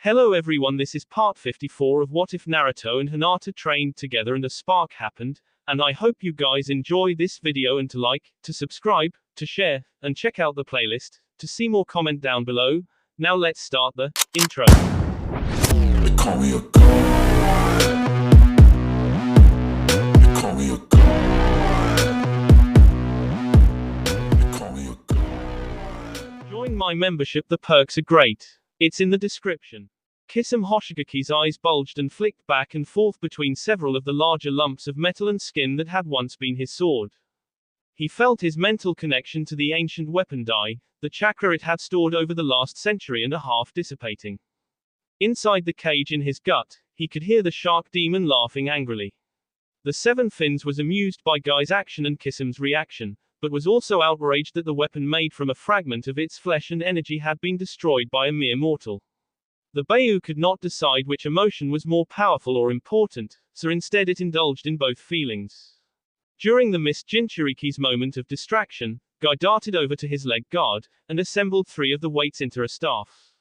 Hello everyone, this is part 54 of What If Naruto and Hinata trained together and a spark happened, and I hope you guys enjoy this video and to like, to subscribe, to share, and check out the playlist, to see more comment down below. Now let's start the intro. They call me a god. They call me a god. They call me a god. Join my membership, the perks are great. It's in the description. Kisame Hoshigaki's eyes bulged and flicked back and forth between several of the larger lumps of metal and skin that had once been his sword. He felt his mental connection to the ancient weapon dye, the chakra it had stored over the last century and a half dissipating. Inside the cage in his gut, he could hear the shark demon laughing angrily. The Seven Fins was amused by Guy's action and Kisame's reaction, but was also outraged that the weapon made from a fragment of its flesh and energy had been destroyed by a mere mortal. The Bayu could not decide which emotion was more powerful or important, so instead it indulged in both feelings. During the Miss Jinchuriki's moment of distraction, Guy darted over to his leg guard, and assembled 3 of the weights into a staff.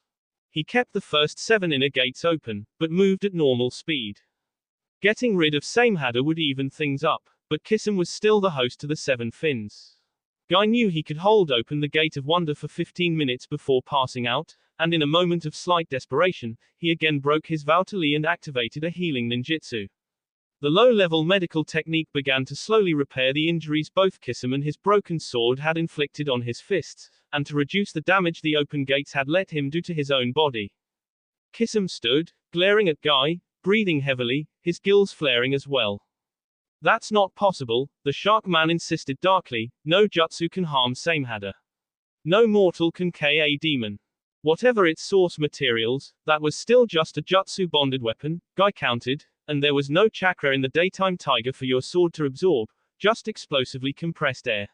He kept the first 7 inner gates open, but moved at normal speed. Getting rid of Samehada would even things up, but Kisame was still the host to the 7 Fins. Guy knew he could hold open the Gate of Wonder for 15 minutes before passing out, and in a moment of slight desperation, he again broke his vow to Lee and activated a healing ninjutsu. The low-level medical technique began to slowly repair the injuries both Kisame and his broken sword had inflicted on his fists, and to reduce the damage the open gates had let him do to his own body. Kisame stood, glaring at Guy, breathing heavily, his gills flaring as well. That's not possible, the shark man insisted darkly. No jutsu can harm Samehada. No mortal can kill a demon. Whatever its source materials, that was still just a jutsu bonded weapon, Guy countered, and there was no chakra in the daytime tiger for your sword to absorb, just explosively compressed air.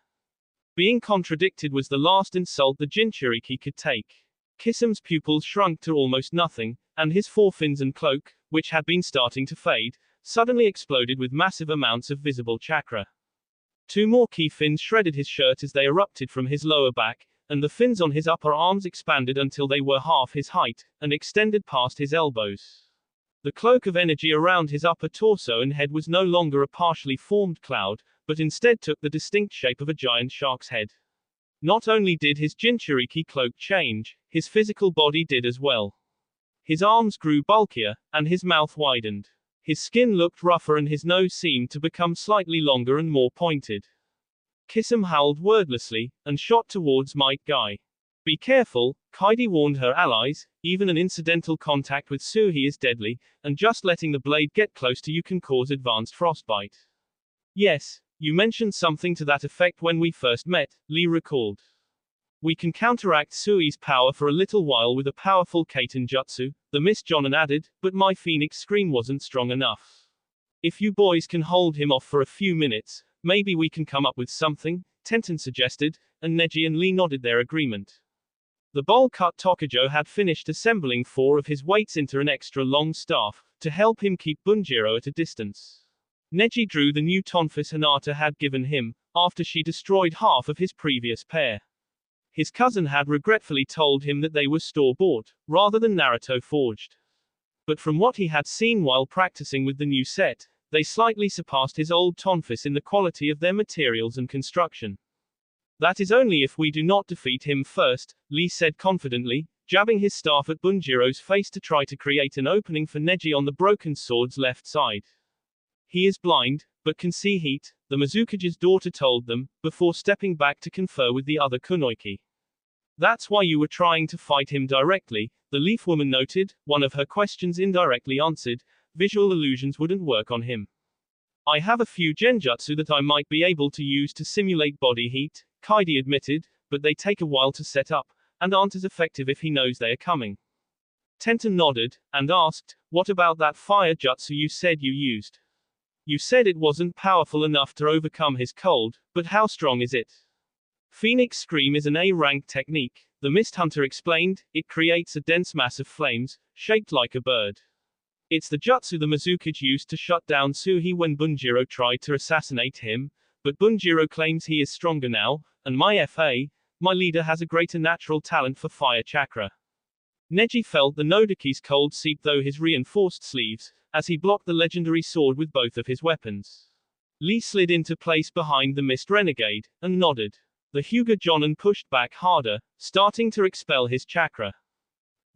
Being contradicted was the last insult the Jinchuriki could take. Kisame's pupils shrunk to almost nothing, and his 4 fins and cloak, which had been starting to fade, suddenly exploded with massive amounts of visible chakra. 2 more key fins shredded his shirt as they erupted from his lower back, and the fins on his upper arms expanded until they were half his height, and extended past his elbows. The cloak of energy around his upper torso and head was no longer a partially formed cloud, but instead took the distinct shape of a giant shark's head. Not only did his Jinchuriki cloak change, his physical body did as well. His arms grew bulkier, and his mouth widened. His skin looked rougher and his nose seemed to become slightly longer and more pointed. Kisame howled wordlessly, and shot towards Might Guy. Be careful, Kaidi warned her allies, even an incidental contact with Suhi is deadly, and just letting the blade get close to you can cause advanced frostbite. Yes, you mentioned something to that effect when we first met, Lee recalled. We can counteract Sui's power for a little while with a powerful Kaiten jutsu, the Miss Jonan added, but my Phoenix Scream wasn't strong enough. If you boys can hold him off for a few minutes, maybe we can come up with something, Tenten suggested, and Neji and Lee nodded their agreement. The bowl-cut Tokujo had finished assembling 4 of his weights into an extra long staff, to help him keep Bunjiro at a distance. Neji drew the new tonfas Hinata had given him, after she destroyed half of his previous pair. His cousin had regretfully told him that they were store-bought, rather than Naruto forged. But from what he had seen while practicing with the new set, they slightly surpassed his old tonfas in the quality of their materials and construction. That is only if we do not defeat him first, Lee said confidently, jabbing his staff at Bunjiro's face to try to create an opening for Neji on the broken sword's left side. He is blind, but can see heat, the Mizukage's daughter told them, before stepping back to confer with the other kunoichi. That's why you were trying to fight him directly, the leaf woman noted, one of her questions indirectly answered. Visual illusions wouldn't work on him. I have a few genjutsu that I might be able to use to simulate body heat, Kaidi admitted, but they take a while to set up, and aren't as effective if he knows they are coming. Tenten nodded, and asked, what about that fire jutsu you said you used? You said it wasn't powerful enough to overcome his cold, but how strong is it? Phoenix Scream is an A-rank technique, the Mist Hunter explained. It creates a dense mass of flames, shaped like a bird. It's the jutsu the Mizukage used to shut down Suhi when Bunjiro tried to assassinate him, but Bunjiro claims he is stronger now, and my leader has a greater natural talent for fire chakra. Neji felt the Nodoki's cold seep through his reinforced sleeves, as he blocked the legendary sword with both of his weapons. Lee slid into place behind the mist renegade, and nodded. The Hyuga Jonin pushed back harder, starting to expel his chakra.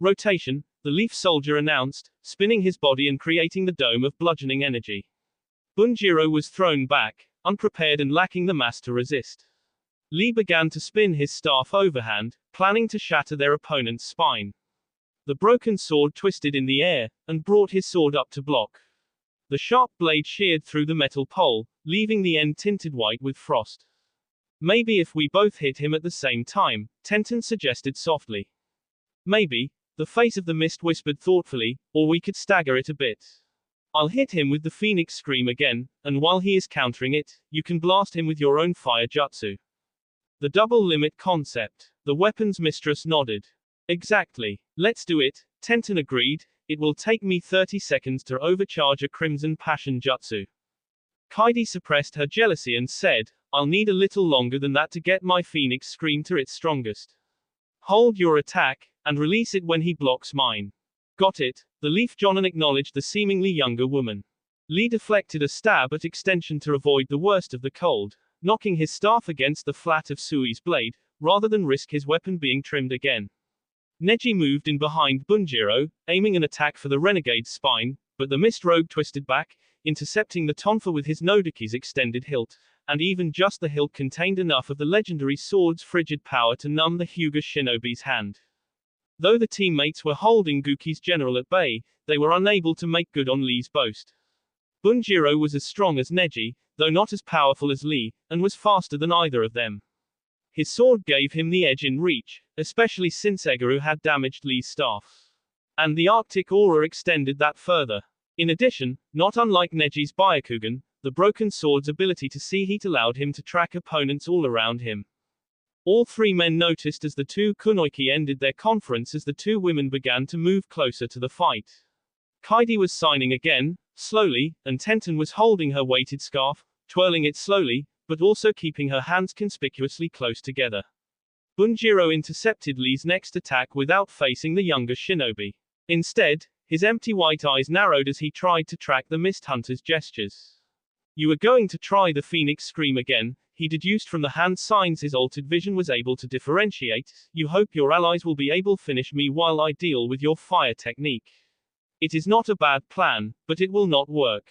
Rotation, the leaf soldier announced, spinning his body and creating the dome of bludgeoning energy. Bunjiro was thrown back, unprepared and lacking the mass to resist. Lee began to spin his staff overhand, planning to shatter their opponent's spine. The broken sword twisted in the air, and brought his sword up to block. The sharp blade sheared through the metal pole, leaving the end tinted white with frost. Maybe if we both hit him at the same time, Tenten suggested softly. Maybe, the face of the mist whispered thoughtfully, or we could stagger it a bit. I'll hit him with the Phoenix Scream again, and while he is countering it, you can blast him with your own fire jutsu. The double limit concept. The weapons mistress nodded. Exactly. Let's do it, Tenten agreed. It will take me 30 seconds to overcharge a Crimson Passion Jutsu. Kaidi suppressed her jealousy and said, I'll need a little longer than that to get my Phoenix Scream to its strongest. Hold your attack, and release it when he blocks mine. Got it, the Leaf Jonin acknowledged the seemingly younger woman. Lee deflected a stab at extension to avoid the worst of the cold, knocking his staff against the flat of Sui's blade, rather than risk his weapon being trimmed again. Neji moved in behind Bunjiro, aiming an attack for the renegade's spine, but the mist rogue twisted back, intercepting the tonfa with his Nodoki's extended hilt, and even just the hilt contained enough of the legendary sword's frigid power to numb the Hyuga shinobi's hand. Though the teammates were holding Guki's general at bay, they were unable to make good on Lee's boast. Bunjiro was as strong as Neji, though not as powerful as Lee, and was faster than either of them. His sword gave him the edge in reach, especially since Egaru had damaged Lee's staff. And the Arctic aura extended that further. In addition, not unlike Neji's Byakugan, the broken sword's ability to see heat allowed him to track opponents all around him. All three men noticed as the two kunoiki ended their conference as the two women began to move closer to the fight. Kaidi was signing again, slowly, and Tenten was holding her weighted scarf, twirling it slowly, but also keeping her hands conspicuously close together. Bunjiro intercepted Lee's next attack without facing the younger shinobi. Instead, his empty white eyes narrowed as he tried to track the Mist Hunter's gestures. You were going to try the Phoenix Scream again, he deduced from the hand signs his altered vision was able to differentiate. You hope your allies will be able to finish me while I deal with your fire technique. It is not a bad plan, but it will not work.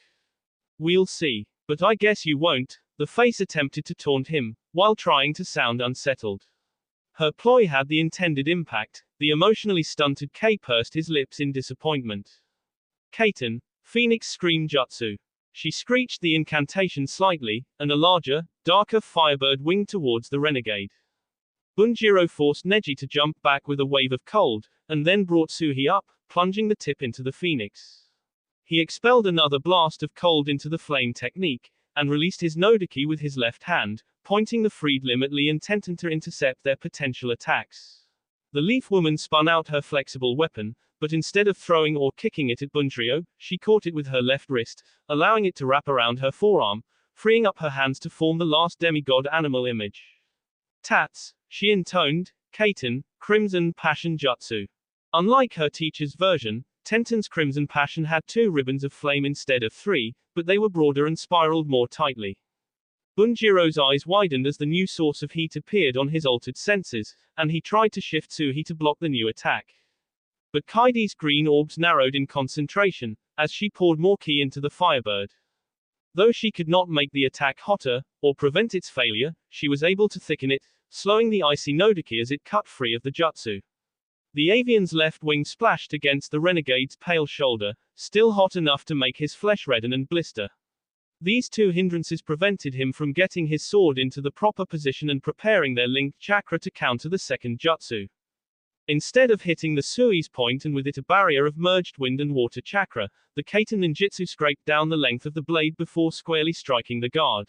We'll see. But I guess you won't, the face attempted to taunt him, while trying to sound unsettled. Her ploy had the intended impact. The emotionally stunted Kei pursed his lips in disappointment. Kaiten, Phoenix Scream Jutsu. She screeched the incantation slightly, and a larger, darker firebird winged towards the renegade. Bunjiro forced Neji to jump back with a wave of cold, and then brought Suhi up, plunging the tip into the phoenix. He expelled another blast of cold into the flame technique, and released his Nodoki with his left hand, pointing the freed limb at Lee and Tenten to intercept their potential attacks. The leaf woman spun out her flexible weapon, but instead of throwing or kicking it at Bunjiro, she caught it with her left wrist, allowing it to wrap around her forearm, freeing up her hands to form the last demigod animal image. Tats, she intoned, Kaiten, Crimson Passion Jutsu. Unlike her teacher's version, Tenten's Crimson Passion had 2 ribbons of flame instead of 3, but they were broader and spiraled more tightly. Bunjiro's eyes widened as the new source of heat appeared on his altered senses, and he tried to shift Suhi to block the new attack. But Kaidi's green orbs narrowed in concentration, as she poured more ki into the firebird. Though she could not make the attack hotter, or prevent its failure, she was able to thicken it, slowing the icy Nodoki as it cut free of the jutsu. The avian's left wing splashed against the renegade's pale shoulder, still hot enough to make his flesh redden and blister. These 2 hindrances prevented him from getting his sword into the proper position and preparing their linked chakra to counter the second jutsu. Instead of hitting the Sui's point and with it a barrier of merged wind and water chakra, the Kaiten ninjutsu scraped down the length of the blade before squarely striking the guard.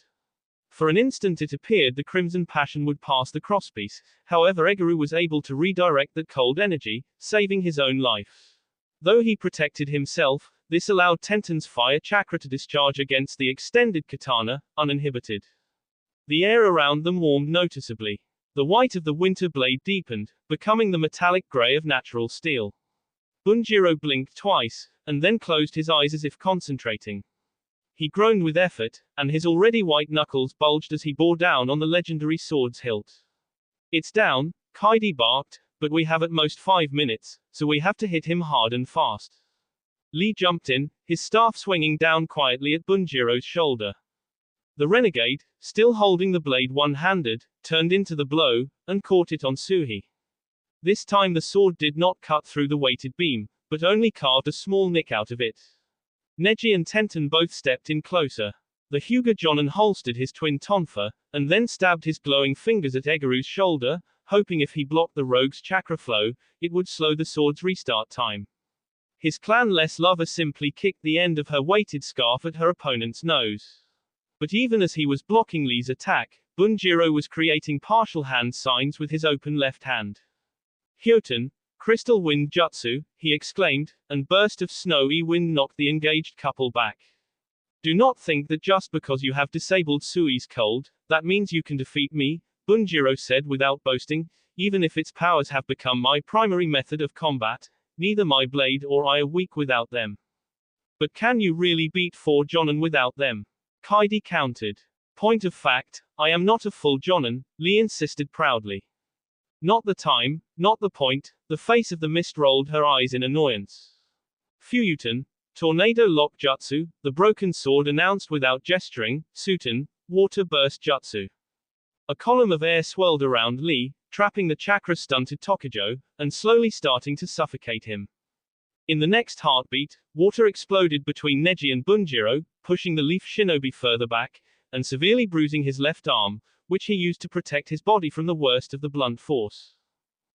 For an instant it appeared the Crimson Passion would pass the crosspiece, however Egaru was able to redirect that cold energy, saving his own life. Though he protected himself, this allowed Tenten's fire chakra to discharge against the extended katana, uninhibited. The air around them warmed noticeably. The white of the winter blade deepened, becoming the metallic gray of natural steel. Bunjiro blinked twice, and then closed his eyes as if concentrating. He groaned with effort, and his already white knuckles bulged as he bore down on the legendary sword's hilt. It's down, Kaidi barked, but we have at most 5 minutes, so we have to hit him hard and fast. Lee jumped in, his staff swinging down quietly at Bunjiro's shoulder. The renegade, still holding the blade one-handed, turned into the blow, and caught it on Suhi. This time the sword did not cut through the weighted beam, but only carved a small nick out of it. Neji and Tenten both stepped in closer. The Hyuga Jonin holstered his twin tonfa, and then stabbed his glowing fingers at Egaru's shoulder, hoping if he blocked the rogue's chakra flow, it would slow the sword's restart time. His clan-less lover simply kicked the end of her weighted scarf at her opponent's nose. But even as he was blocking Lee's attack, Bunjiro was creating partial hand signs with his open left hand. Hyoten, crystal wind jutsu, he exclaimed, and burst of snowy wind knocked the engaged couple back. Do not think that just because you have disabled Sui's cold, that means you can defeat me, Bunjiro said without boasting, even if its powers have become my primary method of combat, neither my blade or I are weak without them. But can you really beat 4 Jonin without them? Kaidi countered. Point of fact, I am not a full Jonin, Lee insisted proudly. Not the time, not the point, the face of the mist rolled her eyes in annoyance. Fuyuten, tornado lock jutsu, the broken sword announced without gesturing, Suten, water burst jutsu. A column of air swirled around Lee, trapping the chakra-stunted Tokujo, and slowly starting to suffocate him. In the next heartbeat, water exploded between Neji and Bunjiro, pushing the leaf shinobi further back, and severely bruising his left arm, which he used to protect his body from the worst of the blunt force.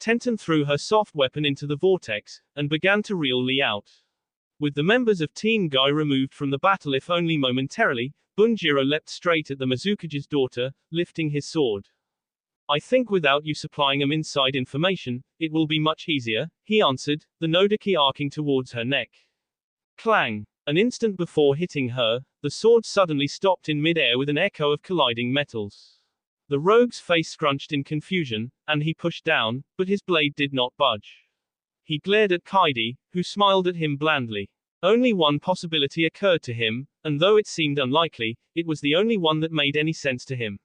Tenten threw her soft weapon into the vortex, and began to reel Lee out. With the members of Team Guy removed from the battle if only momentarily, Bunjiro leapt straight at the Mizukage's daughter, lifting his sword. I think without you supplying him inside information, it will be much easier, he answered, the Nodaki arcing towards her neck. Clang! An instant before hitting her, the sword suddenly stopped in mid-air with an echo of colliding metals. The rogue's face scrunched in confusion, and he pushed down, but his blade did not budge. He glared at Kaidi, who smiled at him blandly. Only one possibility occurred to him, and though it seemed unlikely, it was the only one that made any sense to him.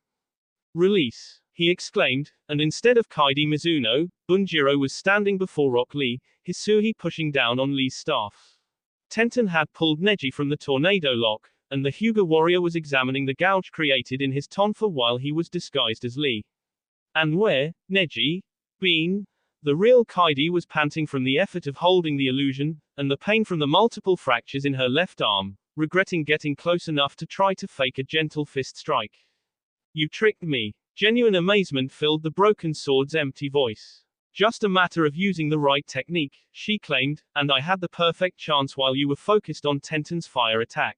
Release! He exclaimed, and instead of Kaidi Mizuno, Bunjiro was standing before Rock Lee, his Suhi pushing down on Lee's staff. Tenten had pulled Neji from the tornado lock, and the Hyuga warrior was examining the gouge created in his tonfa while he was disguised as Lee. And where, Neji, been? The real Kaidi was panting from the effort of holding the illusion, and the pain from the multiple fractures in her left arm, regretting getting close enough to try to fake a gentle fist strike. You tricked me. Genuine amazement filled the broken sword's empty voice. Just a matter of using the right technique, she claimed, and I had the perfect chance while you were focused on Tenten's fire attack.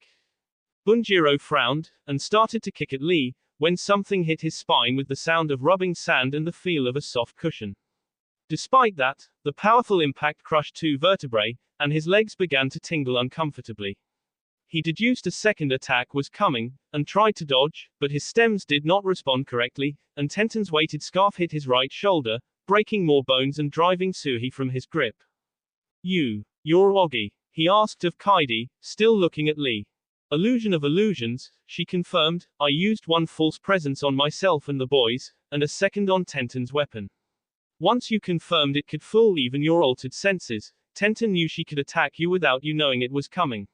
Bunjiro frowned, and started to kick at Lee, when something hit his spine with the sound of rubbing sand and the feel of a soft cushion. Despite that, the powerful impact crushed 2 vertebrae, and his legs began to tingle uncomfortably. He deduced a second attack was coming, and tried to dodge, but his stems did not respond correctly, and Tenten's weighted scarf hit his right shoulder, breaking more bones and driving Suhi from his grip. You're Ogi? He asked of Kaidi, still looking at Lee. Illusion of illusions, she confirmed, I used one false presence on myself and the boys, and a second on Tenten's weapon. Once you confirmed it could fool even your altered senses, Tenten knew she could attack you without you knowing it was coming.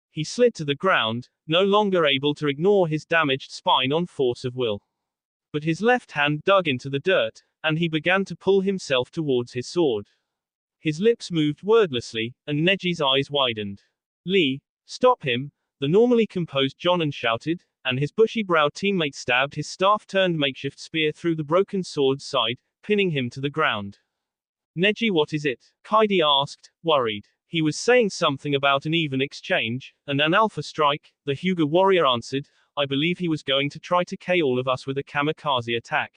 He slid to the ground, no longer able to ignore his damaged spine on force of will. But his left hand dug into the dirt, and he began to pull himself towards his sword. His lips moved wordlessly, and Neji's eyes widened. Lee, stop him, the normally composed Jonin shouted, and his bushy-browed teammate stabbed his staff-turned makeshift spear through the broken sword's side, pinning him to the ground. Neji, what is it? Kaidi asked, worried. He was saying something about an even exchange, and an alpha strike, the Hyuga warrior answered, I believe he was going to try to KO all of us with a kamikaze attack.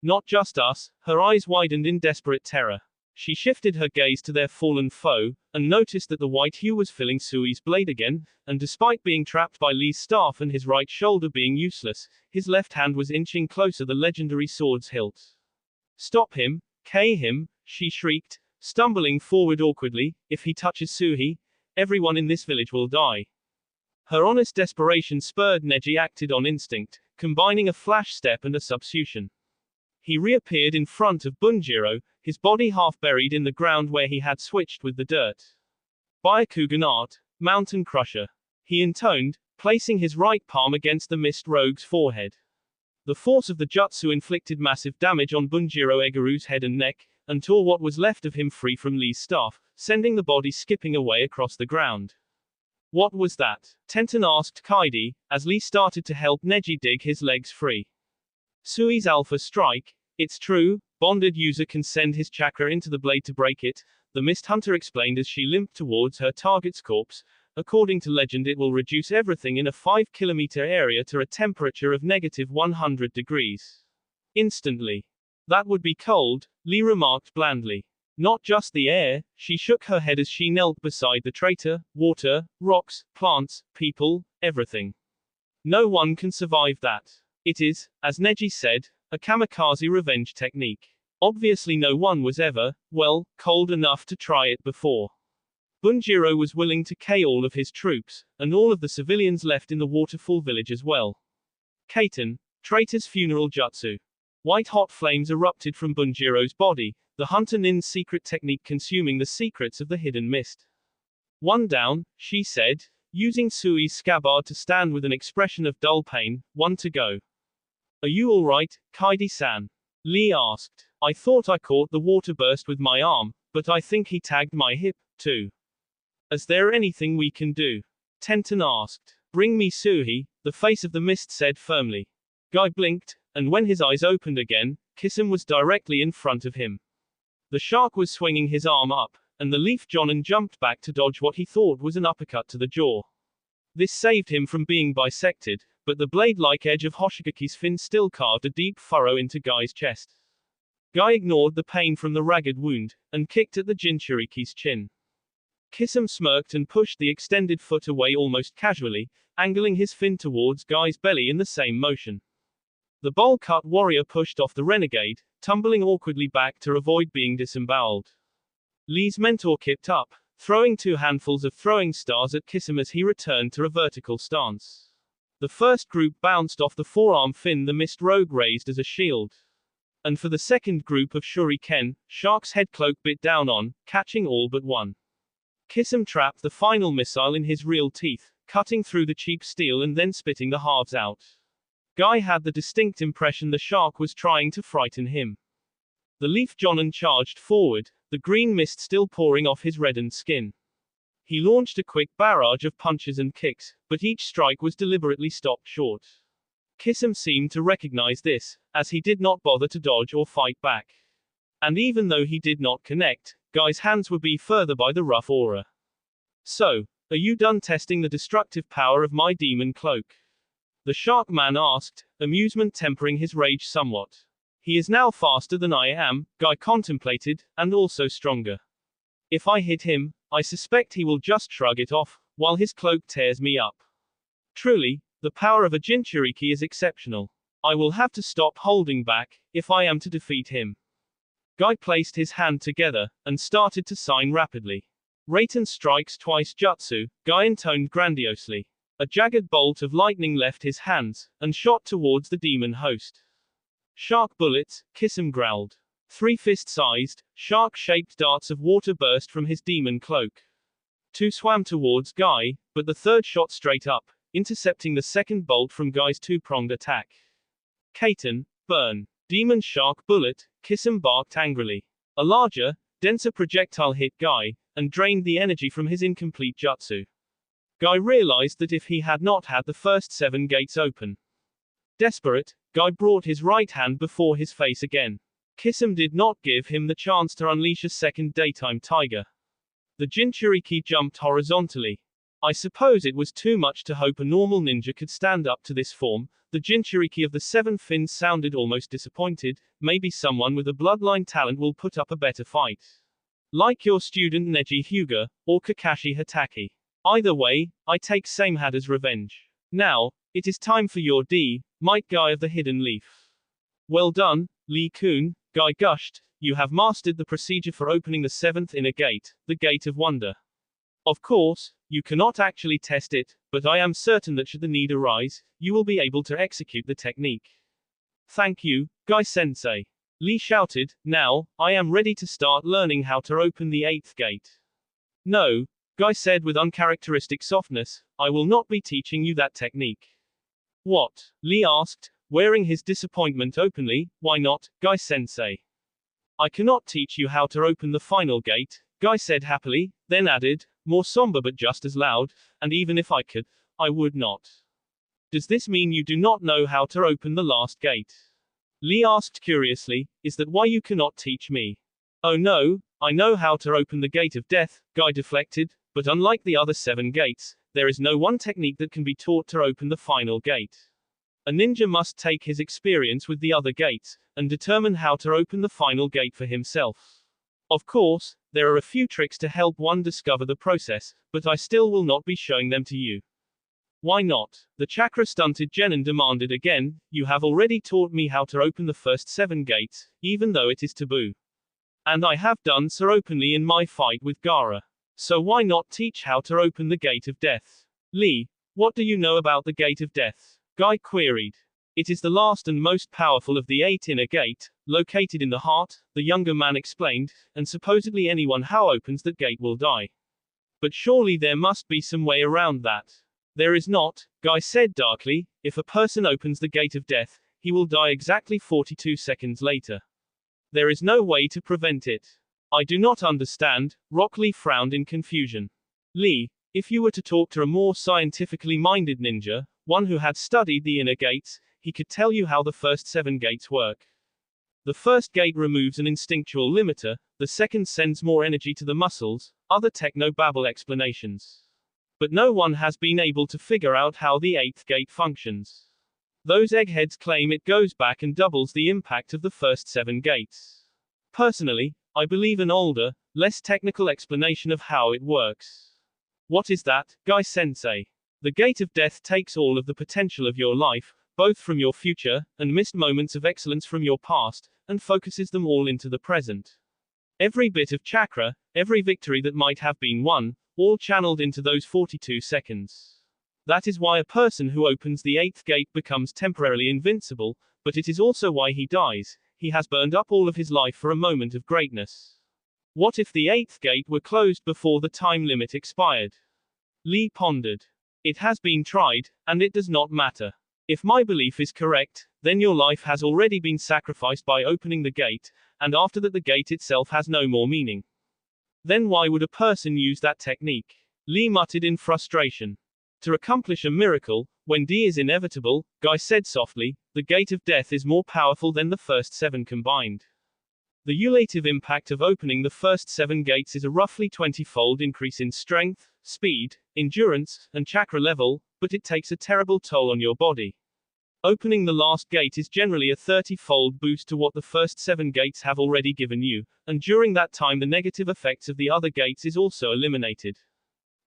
Not just us, her eyes widened in desperate terror. She shifted her gaze to their fallen foe, and noticed that the white hue was filling Sui's blade again, and despite being trapped by Lee's staff and his right shoulder being useless, his left hand was inching closer the legendary sword's hilt. Stop him, K him, she shrieked, stumbling forward awkwardly. If he touches Suhi, everyone in this village will die. Her honest desperation spurred Neji acted on instinct, combining a flash step and a substitution. He reappeared in front of Bunjiro, his body half buried in the ground where he had switched with the dirt. Byakugan art, Mountain Crusher. He intoned, placing his right palm against the mist rogue's forehead. The force of the jutsu inflicted massive damage on Bunjiro Egaru's head and neck, and tore what was left of him free from Lee's staff, sending the body skipping away across the ground. What was that? Tenten asked Kaidi, as Lee started to help Neji dig his legs free. Sui's Alpha Strike. It's true, bonded user can send his chakra into the blade to break it, the Mist Hunter explained as she limped towards her target's corpse. According to legend, it will reduce everything in a 5-kilometer area to a temperature of negative 100 degrees. Instantly. That would be cold, Lee remarked blandly. Not just the air, she shook her head as she knelt beside the traitor. Water, rocks, plants, people, everything. No one can survive that. It is, as Neji said, a kamikaze revenge technique. Obviously no one was ever, well, cold enough to try it before. Bunjiro was willing to kill all of his troops, and all of the civilians left in the waterfall village as well. Kaiten, traitor's funeral jutsu. White-hot flames erupted from Bunjiro's body, the Hunter Nin's secret technique consuming the secrets of the hidden mist. One down, she said, using Sui's scabbard to stand with an expression of dull pain. One to go. Are you alright, Kaidi-san? Lee asked. I thought I caught the water burst with my arm, but I think he tagged my hip, too. Is there anything we can do? Tenten asked. Bring me Suhi, the face of the mist said firmly. Guy blinked, and when his eyes opened again, Kisum was directly in front of him. The shark was swinging his arm up, and the Leaf Jonin jumped back to dodge what he thought was an uppercut to the jaw. This saved him from being bisected, but the blade-like edge of Hoshigaki's fin still carved a deep furrow into Guy's chest. Guy ignored the pain from the ragged wound, and kicked at the Jinchuriki's chin. Kisum smirked and pushed the extended foot away almost casually, angling his fin towards Guy's belly in the same motion. The bowl-cut warrior pushed off the renegade, tumbling awkwardly back to avoid being disemboweled. Lee's mentor kicked up, throwing 2 handfuls of throwing stars at Kisum as he returned to a vertical stance. The first group bounced off the forearm fin the mist rogue raised as a shield. And for the second group of shuriken, Shark's head cloak bit down on, catching all but one. Kisum trapped the final missile in his real teeth, cutting through the cheap steel and then spitting the halves out. Guy had the distinct impression the shark was trying to frighten him. The Leaf Jonin charged forward, the green mist still pouring off his reddened skin. He launched a quick barrage of punches and kicks, but each strike was deliberately stopped short. Kisum seemed to recognize this, as he did not bother to dodge or fight back. And even though he did not connect, Guy's hands would be further by the rough aura. So, are you done testing the destructive power of my demon cloak? The shark man asked, amusement tempering his rage somewhat. He is now faster than I am, Guy contemplated, and also stronger. If I hit him, I suspect he will just shrug it off, while his cloak tears me up. Truly, the power of a Jinchuriki is exceptional. I will have to stop holding back, if I am to defeat him. Guy placed his hand together, and started to sign rapidly. Raiten strikes twice jutsu, Guy intoned grandiosely. A jagged bolt of lightning left his hands, and shot towards the demon host. Shark bullets, Kisum growled. 3 fist-sized, shark-shaped darts of water burst from his demon cloak. 2 swam towards Guy, but the third shot straight up, intercepting the second bolt from Guy's 2-pronged attack. Kaiten, burn. Demon shark bullet, Kisum barked angrily. A larger, denser projectile hit Guy, and drained the energy from his incomplete jutsu. Guy realized that if he had not had the first 7 gates open. Desperate, Guy brought his right hand before his face again. Kisum did not give him the chance to unleash a second daytime tiger. The Jinchuriki jumped horizontally. I suppose it was too much to hope a normal ninja could stand up to this form. The Jinchuriki of the 7 fins sounded almost disappointed. Maybe someone with a bloodline talent will put up a better fight. Like your student Neji Hyuga, or Kakashi Hatake. Either way, I take Samehada's revenge. Now, it is time for your Might Guy of the Hidden Leaf. Well done, Lee-kun, Guy gushed, you have mastered the procedure for opening the seventh inner gate, the Gate of Wonder. Of course, you cannot actually test it, but I am certain that should the need arise, you will be able to execute the technique. Thank you, Guy-sensei. Lee shouted, now, I am ready to start learning how to open the eighth gate. No, Guy said with uncharacteristic softness, I will not be teaching you that technique. What? Lee asked, wearing his disappointment openly, why not, Guy-sensei? I cannot teach you how to open the final gate, Guy said happily, then added, more somber but just as loud, and even if I could, I would not. Does this mean you do not know how to open the last gate? Lee asked curiously, is that why you cannot teach me? Oh no, I know how to open the Gate of Death, Guy deflected, but unlike the other 7 gates, there is no one technique that can be taught to open the final gate. A ninja must take his experience with the other gates, and determine how to open the final gate for himself. Of course, there are a few tricks to help one discover the process, but I still will not be showing them to you. Why not? The chakra-stunted genin demanded again, you have already taught me how to open the first 7 gates, even though it is taboo. And I have done so openly in my fight with Gaara. So why not teach how to open the Gate of Death? Lee, what do you know about the Gate of Death? Guy queried. It is the last and most powerful of the 8 inner gate, located in the heart, the younger man explained, and supposedly anyone who opens that gate will die. But surely there must be some way around that. There is not, Guy said darkly, if a person opens the Gate of Death, he will die exactly 42 seconds later. There is no way to prevent it. I do not understand, Rock Lee frowned in confusion. Lee, if you were to talk to a more scientifically minded ninja, one who had studied the inner gates, he could tell you how the first 7 gates work. The first gate removes an instinctual limiter, the second sends more energy to the muscles, other techno-babble explanations. But no one has been able to figure out how the 8th gate functions. Those eggheads claim it goes back and doubles the impact of the first 7 gates. Personally, I believe an older, less technical explanation of how it works. What is that, Guy-sensei? The Gate of Death takes all of the potential of your life, both from your future, and missed moments of excellence from your past, and focuses them all into the present. Every bit of chakra, every victory that might have been won, all channeled into those 42 seconds. That is why a person who opens the 8th gate becomes temporarily invincible, but it is also why he dies. He has burned up all of his life for a moment of greatness. What if the 8th gate were closed before the time limit expired? Lee pondered. It has been tried, and it does not matter. If my belief is correct, then your life has already been sacrificed by opening the gate, and after that the gate itself has no more meaning. Then why would a person use that technique? Lee muttered in frustration. To accomplish a miracle, when D is inevitable, Guy said softly, the Gate of Death is more powerful than the first 7 combined. The cumulative impact of opening the first 7 gates is a roughly 20-fold increase in strength, speed, endurance, and chakra level, but it takes a terrible toll on your body. Opening the last gate is generally a 30-fold boost to what the first 7 gates have already given you, and during that time the negative effects of the other gates is also eliminated.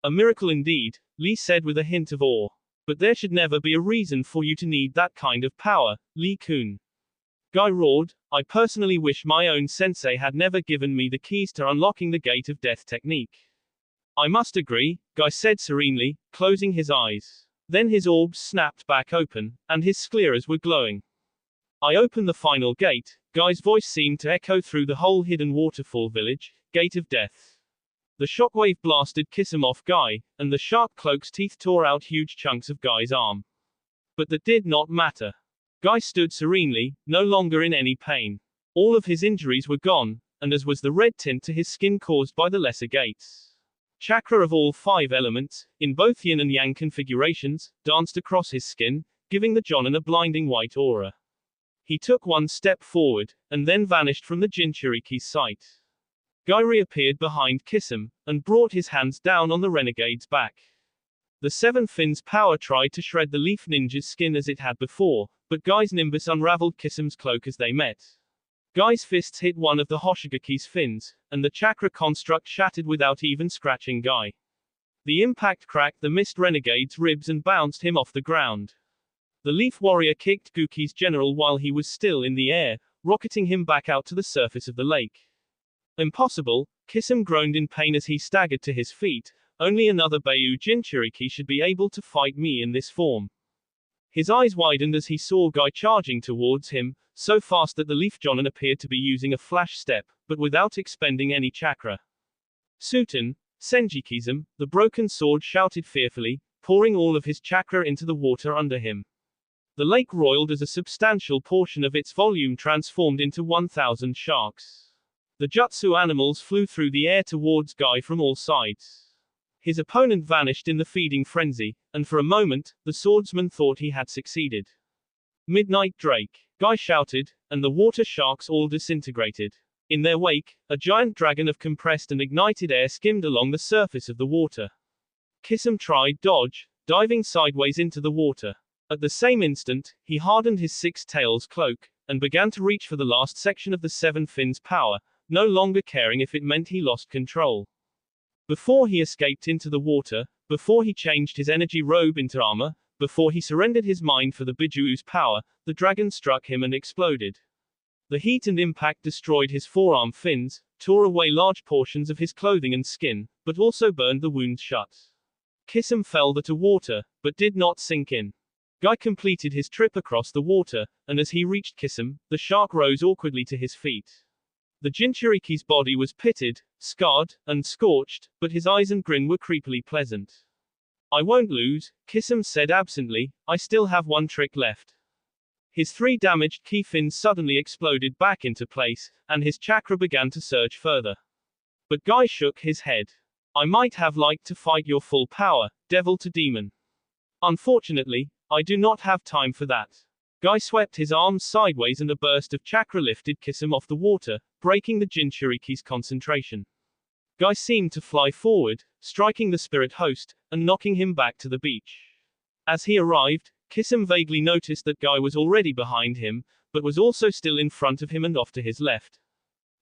A miracle indeed, Lee said with a hint of awe. But there should never be a reason for you to need that kind of power, Lee-kun. Guy roared, I personally wish my own sensei had never given me the keys to unlocking the Gate of Death technique. I must agree, Guy said serenely, closing his eyes. Then his orbs snapped back open, and his scleras were glowing. I open the final gate, Guy's voice seemed to echo through the whole hidden waterfall village, Gate of Death. The shockwave blasted Kisum off Guy, and the sharp cloak's teeth tore out huge chunks of Guy's arm. But that did not matter. Guy stood serenely, no longer in any pain. All of his injuries were gone, and as was the red tint to his skin caused by the lesser gates. Chakra of all 5 elements, in both yin and yang configurations, danced across his skin, giving the Jonin a blinding white aura. He took one step forward, and then vanished from the Jinchuriki's sight. Guy reappeared behind Kisum, and brought his hands down on the renegade's back. The 7 Fins power tried to shred the Leaf Ninja's skin as it had before, but Guy's nimbus unraveled Kisum's cloak as they met. Guy's fists hit one of the Hoshigaki's fins, and the chakra construct shattered without even scratching Guy. The impact cracked the mist renegade's ribs and bounced him off the ground. The Leaf Warrior kicked Guki's general while he was still in the air, rocketing him back out to the surface of the lake. Impossible, Kisum groaned in pain as he staggered to his feet. Only another Bayou Jinchuriki should be able to fight me in this form. His eyes widened as he saw Guy charging towards him, so fast that the Leaf Jonin appeared to be using a flash step, but without expending any chakra. Suten, Senjikism, the broken sword shouted fearfully, pouring all of his chakra into the water under him. The lake roiled as a substantial portion of its volume transformed into 1,000 sharks. The jutsu animals flew through the air towards Guy from all sides. His opponent vanished in the feeding frenzy, and for a moment, the swordsman thought he had succeeded. Midnight Drake, Guy shouted, and the water sharks all disintegrated. In their wake, a giant dragon of compressed and ignited air skimmed along the surface of the water. Kisum tried dodge, diving sideways into the water. At the same instant, he hardened his six tails cloak, and began to reach for the last section of the seven fins power, no longer caring if it meant he lost control. Before he escaped into the water, before he changed his energy robe into armor, before he surrendered his mind for the Bijuu's power, the dragon struck him and exploded. The heat and impact destroyed his forearm fins, tore away large portions of his clothing and skin, but also burned the wounds shut. Kisum fell to water, but did not sink in. Guy completed his trip across the water, and as he reached Kisum, the shark rose awkwardly to his feet. The Jinchuriki's body was pitted, scarred, and scorched, but his eyes and grin were creepily pleasant. I won't lose, Kisum said absently, I still have one trick left. His three damaged key fins suddenly exploded back into place, and his chakra began to surge further. But Guy shook his head. I might have liked to fight your full power, devil to demon. Unfortunately, I do not have time for that. Guy swept his arms sideways and a burst of chakra lifted Kisum off the water, breaking the Jinchuriki's concentration. Guy seemed to fly forward, striking the spirit host, and knocking him back to the beach. As he arrived, Kisum vaguely noticed that Guy was already behind him, but was also still in front of him and off to his left.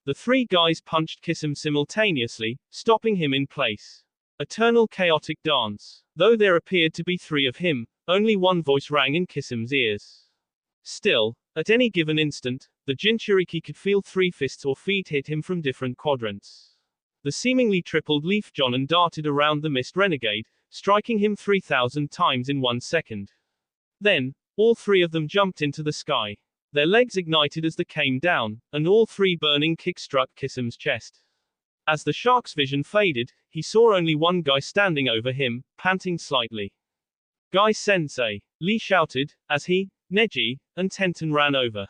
The three guys punched Kisum simultaneously, stopping him in place. Eternal chaotic dance. Though there appeared to be three of him, only one voice rang in Kisum's ears. Still, at any given instant, the Jinchuriki could feel three fists or feet hit him from different quadrants. The seemingly tripled Leaf Jonin darted around the mist renegade, striking him 3,000 times in 1 second. Then, all three of them jumped into the sky. Their legs ignited as they came down, and all three burning kicks struck Kisum's chest. As the shark's vision faded, he saw only one guy standing over him, panting slightly. Guy-sensei, Lee shouted, as he, Neji, and Tenten ran over.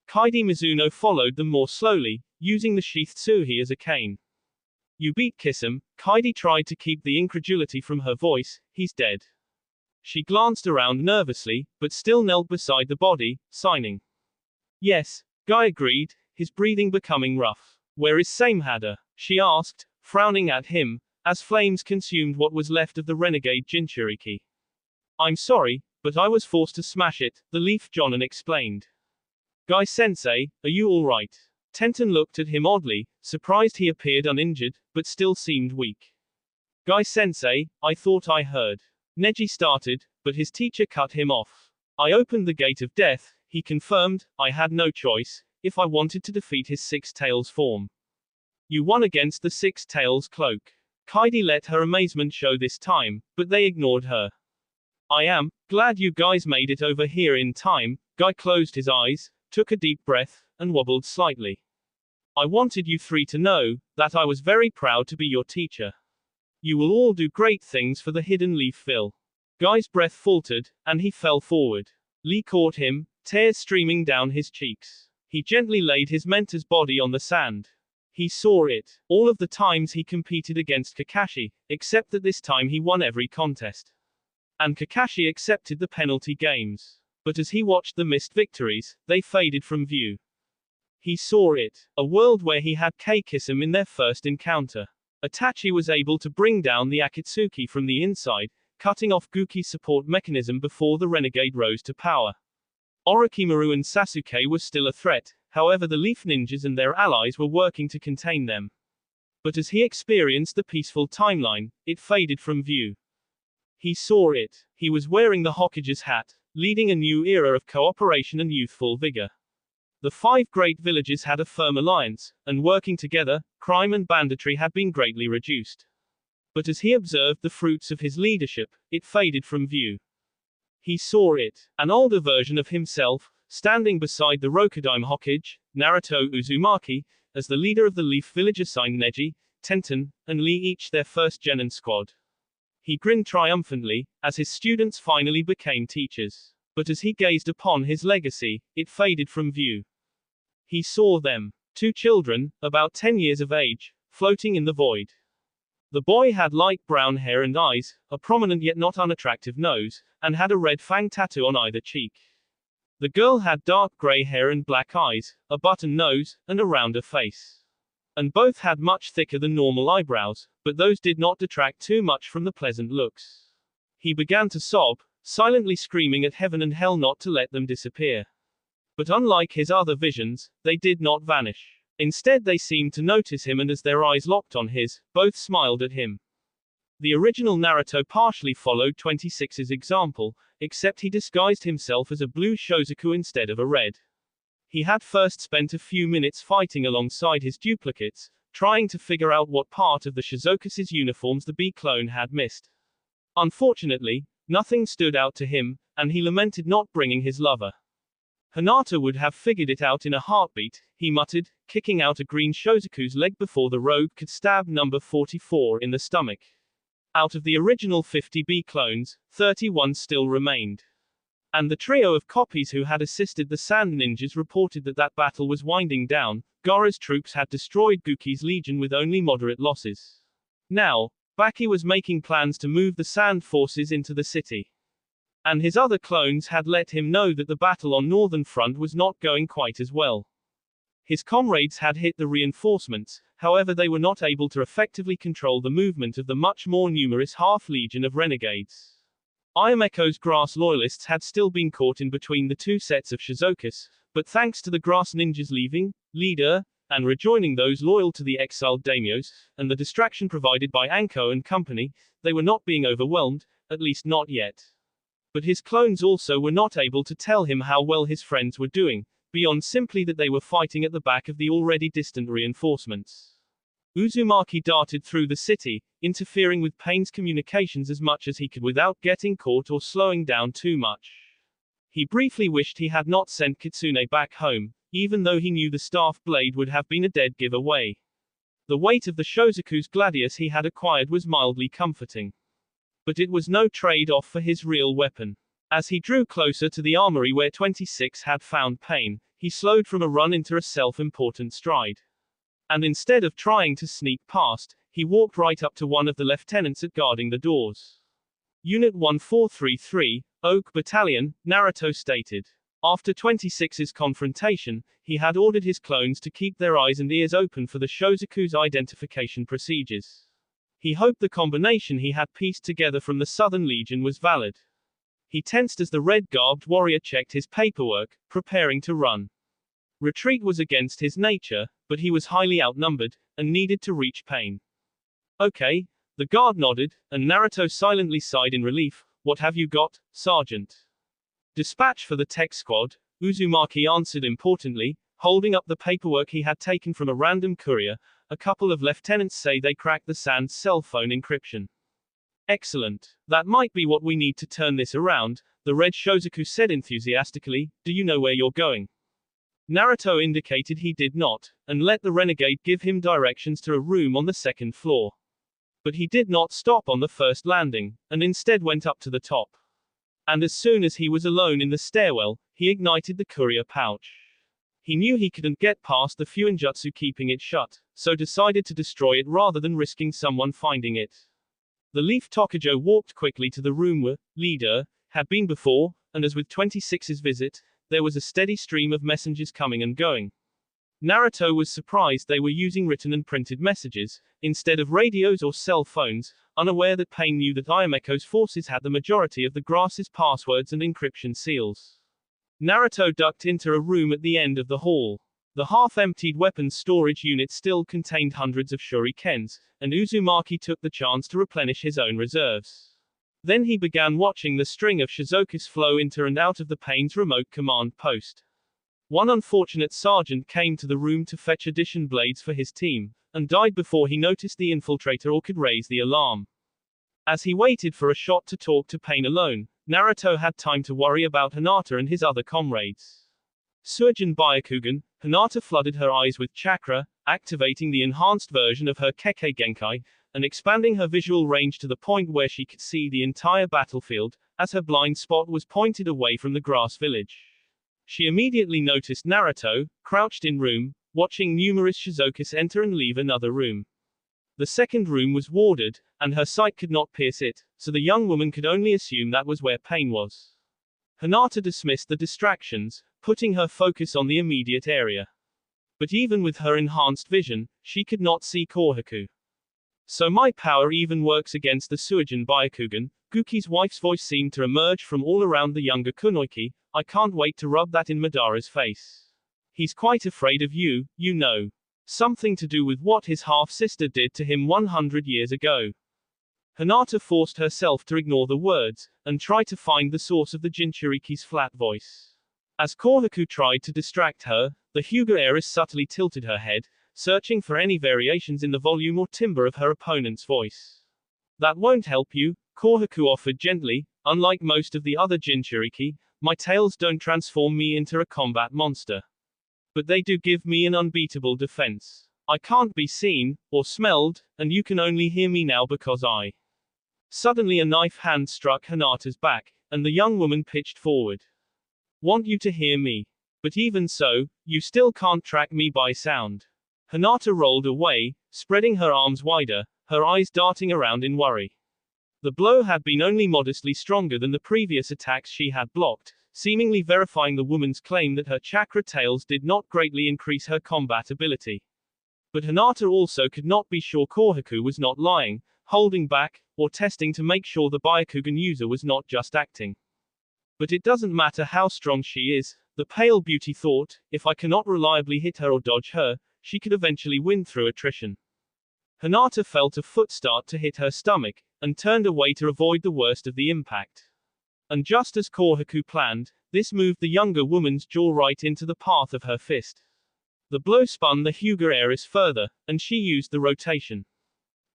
Kaidi Mizuno followed them more slowly, using the sheathed Tsuhi as a cane. You beat Kisum, Kaidi tried to keep the incredulity from her voice, he's dead. She glanced around nervously, but still knelt beside the body, signing. Yes, Guy agreed, his breathing becoming rough. Where is Samehada? She asked, frowning at him, as flames consumed what was left of the renegade Jinchuriki. I'm sorry, but I was forced to smash it, the Leaf Jonin explained. Guy-sensei, are you alright? Tenten looked at him oddly, surprised he appeared uninjured, but still seemed weak. Guy-sensei, I thought I heard. Neji started, but his teacher cut him off. I opened the gate of death, he confirmed, I had no choice, if I wanted to defeat his Six Tails form. You won against the Six Tails cloak. Kaidi let her amazement show this time, but they ignored her. I am glad you guys made it over here in time. Guy closed his eyes, took a deep breath, and wobbled slightly. I wanted you three to know that I was very proud to be your teacher. You will all do great things for the Hidden Leafville. Guy's breath faltered, and he fell forward. Lee caught him, tears streaming down his cheeks. He gently laid his mentor's body on the sand. He saw it, all of the times he competed against Kakashi, except that this time he won every contest. And Kakashi accepted the penalty games. But as he watched the missed victories, they faded from view. He saw it, a world where he had Kisum in their first encounter. Itachi was able to bring down the Akatsuki from the inside, cutting off Guki's support mechanism before the renegade rose to power. Orochimaru and Sasuke were still a threat, however the Leaf Ninjas and their allies were working to contain them. But as he experienced the peaceful timeline, it faded from view. He saw it. He was wearing the Hokage's hat, leading a new era of cooperation and youthful vigor. The 5 great villages had a firm alliance, and working together, crime and banditry had been greatly reduced. But as he observed the fruits of his leadership, it faded from view. He saw it, an older version of himself, standing beside the Rokudaime Hokage, Naruto Uzumaki, as the leader of the Leaf Village assigned Neji, Tenten, and Lee each their first genin squad. He grinned triumphantly, as his students finally became teachers. But as he gazed upon his legacy, it faded from view. He saw them, 2 children, about 10 years of age, floating in the void. The boy had light brown hair and eyes, a prominent yet not unattractive nose, and had a red fang tattoo on either cheek. The girl had dark gray hair and black eyes, a button nose, and a rounder face. And both had much thicker than normal eyebrows, but those did not detract too much from the pleasant looks. He began to sob, silently screaming at heaven and hell not to let them disappear. But unlike his other visions, they did not vanish. Instead they seemed to notice him, and as their eyes locked on his, both smiled at him. The original Naruto partially followed 26's example, except he disguised himself as a blue Shozaku instead of a red. He had first spent a few minutes fighting alongside his duplicates, trying to figure out what part of the Shizoku's uniforms the B clone had missed. Unfortunately, nothing stood out to him, and he lamented not bringing his lover. Hinata would have figured it out in a heartbeat, he muttered, kicking out a green Shozaku's leg before the rogue could stab number 44 in the stomach. Out of the original 50 B clones, 31 still remained. And the trio of copies who had assisted the Sand Ninjas reported that that battle was winding down. Gaara's troops had destroyed Guki's legion with only moderate losses. Now, Baki was making plans to move the Sand forces into the city. And his other clones had let him know that the battle on Northern Front was not going quite as well. His comrades had hit the reinforcements, however they were not able to effectively control the movement of the much more numerous half-legion of renegades. Ayameko's grass loyalists had still been caught in between the 2 sets of Shizokus, but thanks to the grass ninjas leaving, leader, and rejoining those loyal to the exiled daimyos, and the distraction provided by Anko and company, they were not being overwhelmed, at least not yet. But his clones also were not able to tell him how well his friends were doing, beyond simply that they were fighting at the back of the already distant reinforcements. Uzumaki darted through the city, interfering with Pain's communications as much as he could without getting caught or slowing down too much. He briefly wished he had not sent Kitsune back home, even though he knew the staff blade would have been a dead giveaway. The weight of the Shozaku's gladius he had acquired was mildly comforting. But it was no trade-off for his real weapon. As he drew closer to the armory where 26 had found Pain, he slowed from a run into a self-important stride. And instead of trying to sneak past, he walked right up to one of the lieutenants at guarding the doors. Unit 1433, Oak Battalion, Naruto stated. After 26's confrontation, he had ordered his clones to keep their eyes and ears open for the Shozaku's identification procedures. He hoped the combination he had pieced together from the Southern Legion was valid. He tensed as the red-garbed warrior checked his paperwork, preparing to run. Retreat was against his nature, but he was highly outnumbered, and needed to reach Pain. Okay, the guard nodded, and Naruto silently sighed in relief. What have you got, Sergeant? Dispatch for the tech squad, Uzumaki answered importantly, holding up the paperwork he had taken from a random courier. A couple of lieutenants say they cracked the Sand's cell phone encryption. Excellent. That might be what we need to turn this around, the Red Shozaku said enthusiastically. Do you know where you're going? Naruto indicated he did not, and let the renegade give him directions to a room on the 2nd floor. But he did not stop on the first landing, and instead went up to the top. And as soon as he was alone in the stairwell, he ignited the courier pouch. He knew he couldn't get past the Fuinjutsu keeping it shut, so decided to destroy it rather than risking someone finding it. The Leaf Tokujo walked quickly to the room where, leader, had been before, and as with 26's visit, there was a steady stream of messengers coming and going. Naruto was surprised they were using written and printed messages, instead of radios or cell phones, unaware that Pain knew that Ayameko's forces had the majority of the grass's passwords and encryption seals. Naruto ducked into a room at the end of the hall. The half-emptied weapons storage unit still contained hundreds of shurikens, and Uzumaki took the chance to replenish his own reserves. Then he began watching the string of Shizokus flow into and out of the Pain's remote command post. One unfortunate sergeant came to the room to fetch addition blades for his team, and died before he noticed the infiltrator or could raise the alarm. As he waited for a shot to talk to Pain alone, Naruto had time to worry about Hinata and his other comrades. Suijin Byakugan, Hinata flooded her eyes with chakra, activating the enhanced version of her Kekkei Genkai, and expanding her visual range to the point where she could see the entire battlefield, as her blind spot was pointed away from the grass village. She immediately noticed Naruto, crouched in room, watching numerous Shizokus enter and leave another room. The second room was warded, and her sight could not pierce it, so the young woman could only assume that was where Pain was. Hinata dismissed the distractions, putting her focus on the immediate area. But even with her enhanced vision, she could not see Kohaku. So my power even works against the Suijin Byakugan. Guki's wife's voice seemed to emerge from all around the younger Kunoichi. I can't wait to rub that in Madara's face. He's quite afraid of you, you know. Something to do with what his half-sister did to him 100 years ago. Hinata forced herself to ignore the words, and try to find the source of the Jinchuriki's flat voice. As Kohaku tried to distract her, the Hyuga heiress subtly tilted her head, searching for any variations in the volume or timbre of her opponent's voice. That won't help you, Kohaku offered gently. Unlike most of the other Jinchuriki, my tails don't transform me into a combat monster. But they do give me an unbeatable defense. I can't be seen, or smelled, and you can only hear me now because I. Suddenly a knife hand struck Hinata's back, and the young woman pitched forward. Want you to hear me. But even so, you still can't track me by sound. Hinata rolled away, spreading her arms wider, her eyes darting around in worry. The blow had been only modestly stronger than the previous attacks she had blocked, seemingly verifying the woman's claim that her chakra tails did not greatly increase her combat ability. But Hinata also could not be sure Kohaku was not lying, holding back, or testing to make sure the Byakugan user was not just acting. But it doesn't matter how strong she is, the pale beauty thought, if I cannot reliably hit her or dodge her, she could eventually win through attrition. Hinata felt a foot start to hit her stomach, and turned away to avoid the worst of the impact. And just as Kohaku planned, this moved the younger woman's jaw right into the path of her fist. The blow spun the Hyuga heiress further, and she used the rotation.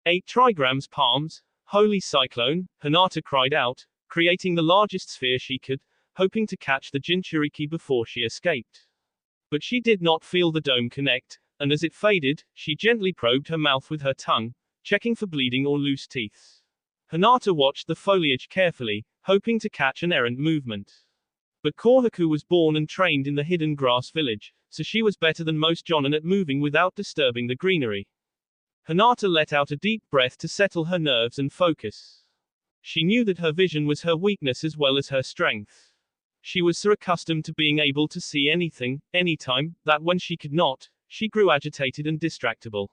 8 trigrams palms, holy cyclone, Hinata cried out, creating the largest sphere she could, hoping to catch the Jinchuriki before she escaped. But she did not feel the dome connect, and as it faded, she gently probed her mouth with her tongue, checking for bleeding or loose teeth. Hinata watched the foliage carefully, hoping to catch an errant movement. But Kohaku was born and trained in the hidden grass village, so she was better than most jonin at moving without disturbing the greenery. Hinata let out a deep breath to settle her nerves and focus. She knew that her vision was her weakness as well as her strength. She was so accustomed to being able to see anything, anytime, that when she could not, she grew agitated and distractible.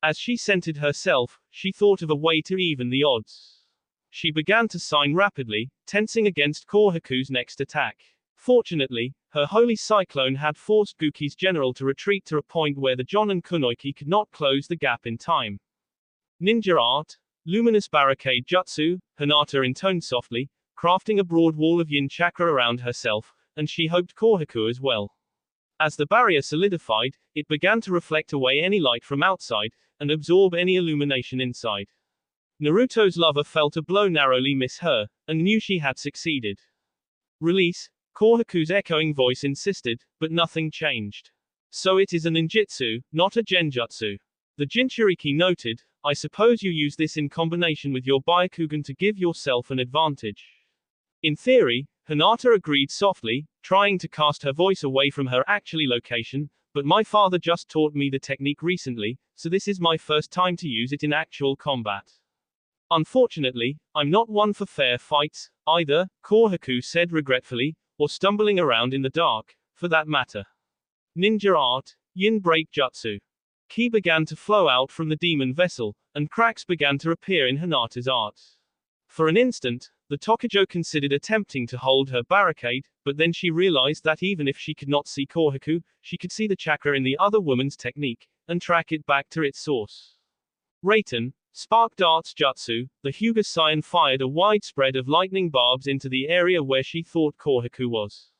As she centered herself, she thought of a way to even the odds. She began to sign rapidly, tensing against Kohaku's next attack. Fortunately, her holy cyclone had forced Guki's general to retreat to a point where the Jonin Kunoichi could not close the gap in time. Ninja art, luminous barricade jutsu, Hinata intoned softly, crafting a broad wall of yin chakra around herself, and she hoped Kohaku as well. As the barrier solidified, it began to reflect away any light from outside, and absorb any illumination inside. Naruto's lover felt a blow narrowly miss her, and knew she had succeeded. Release, Kohaku's echoing voice insisted, but nothing changed. So it is a ninjutsu, not a genjutsu. The Jinchuriki noted, I suppose you use this in combination with your Byakugan to give yourself an advantage. In theory, Hinata agreed softly, trying to cast her voice away from her actually location, but my father just taught me the technique recently, so this is my first time to use it in actual combat. Unfortunately, I'm not one for fair fights, either, Kohaku said regretfully, or stumbling around in the dark, for that matter. Ninja art, yin break jutsu. Ki began to flow out from the demon vessel, and cracks began to appear in Hinata's art. For an instant, the Tokujo considered attempting to hold her barricade, but then she realized that even if she could not see Kohaku, she could see the chakra in the other woman's technique, and track it back to its source. Raiten, spark darts jutsu, the Hyuga Saiyan fired a wide spread of lightning barbs into the area where she thought Kohaku was.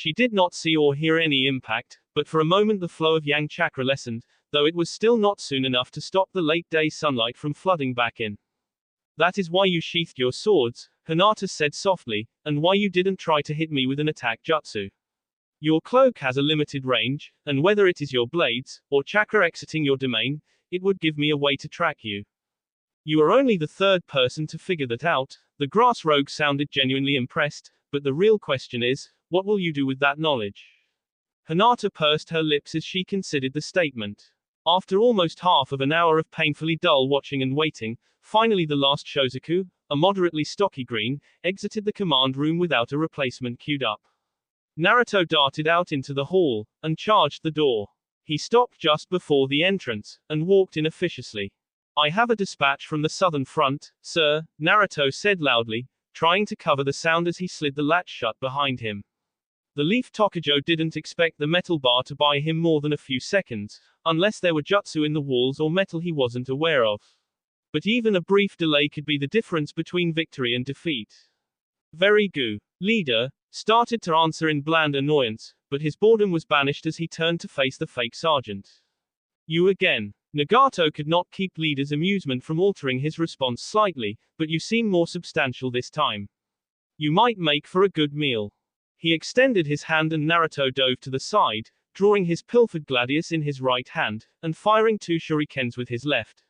She did not see or hear any impact, but for a moment the flow of yang chakra lessened, though it was still not soon enough to stop the late-day sunlight from flooding back in. That is why you sheathed your swords, Hinata said softly, and why you didn't try to hit me with an attack jutsu. Your cloak has a limited range, and whether it is your blades, or chakra exiting your domain, it would give me a way to track you. You are only the third person to figure that out. The grass rogue sounded genuinely impressed, but the real question is, what will you do with that knowledge? Hinata pursed her lips as she considered the statement. After almost half of an hour of painfully dull watching and waiting, finally the last Shozaku, a moderately stocky green, exited the command room without a replacement queued up. Naruto darted out into the hall, and charged the door. He stopped just before the entrance, and walked in officiously. I have a dispatch from the southern front, sir, Naruto said loudly, trying to cover the sound as he slid the latch shut behind him. The Leaf Tokujo didn't expect the metal bar to buy him more than a few seconds, unless there were jutsu in the walls or metal he wasn't aware of. But even a brief delay could be the difference between victory and defeat. Very good. Leader started to answer in bland annoyance, but his boredom was banished as he turned to face the fake sergeant. You again. Nagato could not keep Leader's amusement from altering his response slightly, but you seem more substantial this time. You might make for a good meal. He extended his hand and Naruto dove to the side, drawing his pilfered gladius in his right hand, and firing 2 shurikens with his left.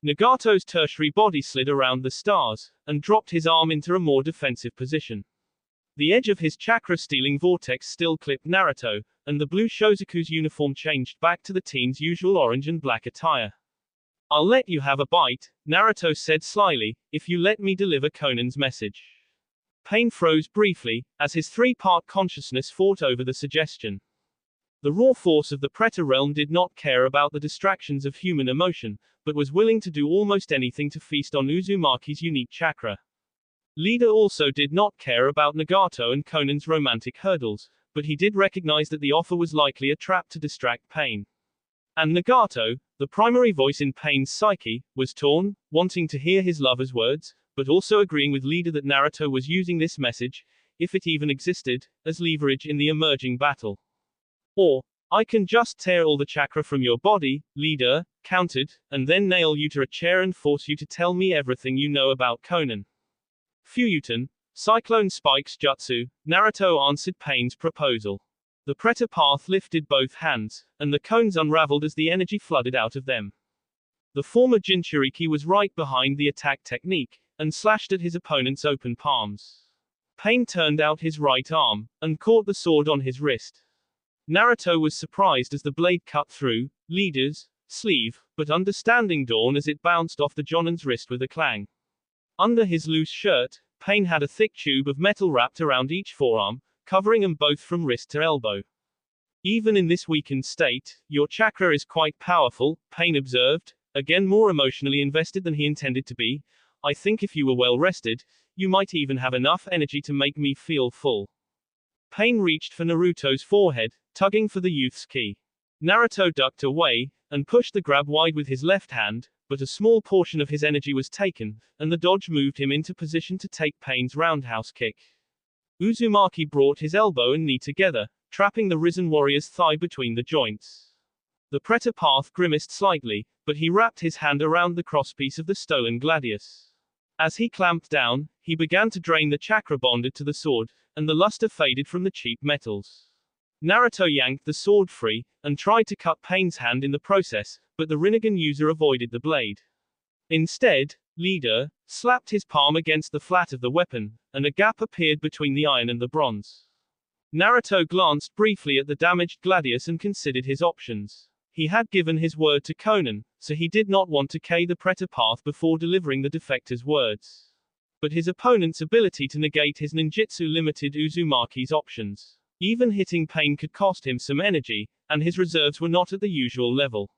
Nagato's tertiary body slid around the stars, and dropped his arm into a more defensive position. The edge of his chakra-stealing vortex still clipped Naruto, and the blue Shozaku's uniform changed back to the teen's usual orange and black attire. I'll let you have a bite, Naruto said slyly, if you let me deliver Conan's message. Pain froze briefly, as his 3-part consciousness fought over the suggestion. The raw force of the Preta realm did not care about the distractions of human emotion, but was willing to do almost anything to feast on Uzumaki's unique chakra. Leader also did not care about Nagato and Conan's romantic hurdles, but he did recognize that the offer was likely a trap to distract Pain. And Nagato, the primary voice in Pain's psyche, was torn, wanting to hear his lover's words, but also agreeing with Leader that Naruto was using this message, if it even existed, as leverage in the emerging battle. Or, I can just tear all the chakra from your body, Leader countered, and then nail you to a chair and force you to tell me everything you know about Conan. Fuyuten, Cyclone Spike's jutsu, Naruto answered Pain's proposal. The Preta path lifted both hands, and the cones unraveled as the energy flooded out of them. The former Jinchuriki was right behind the attack technique, and slashed at his opponent's open palms. Pain turned out his right arm, and caught the sword on his wrist. Naruto was surprised as the blade cut through Leader's sleeve, but understanding Dawn as it bounced off the Jonin's wrist with a clang. Under his loose shirt, Pain had a thick tube of metal wrapped around each forearm, covering them both from wrist to elbow. Even in this weakened state, your chakra is quite powerful, Pain observed, again more emotionally invested than he intended to be. I think if you were well rested, you might even have enough energy to make me feel full. Pain reached for Naruto's forehead, tugging for the youth's ki. Naruto ducked away, and pushed the grab wide with his left hand, but a small portion of his energy was taken, and the dodge moved him into position to take Pain's roundhouse kick. Uzumaki brought his elbow and knee together, trapping the risen warrior's thigh between the joints. The Preta path grimaced slightly, but he wrapped his hand around the crosspiece of the stolen gladius. As he clamped down, he began to drain the chakra bonded to the sword, and the luster faded from the cheap metals. Naruto yanked the sword free, and tried to cut Pain's hand in the process, but the Rinnegan user avoided the blade. Instead, Leader slapped his palm against the flat of the weapon, and a gap appeared between the iron and the bronze. Naruto glanced briefly at the damaged gladius and considered his options. He had given his word to Conan, so he did not want to K the Preta path before delivering the defector's words. But his opponent's ability to negate his ninjutsu limited Uzumaki's options. Even hitting Pain could cost him some energy, and his reserves were not at the usual level.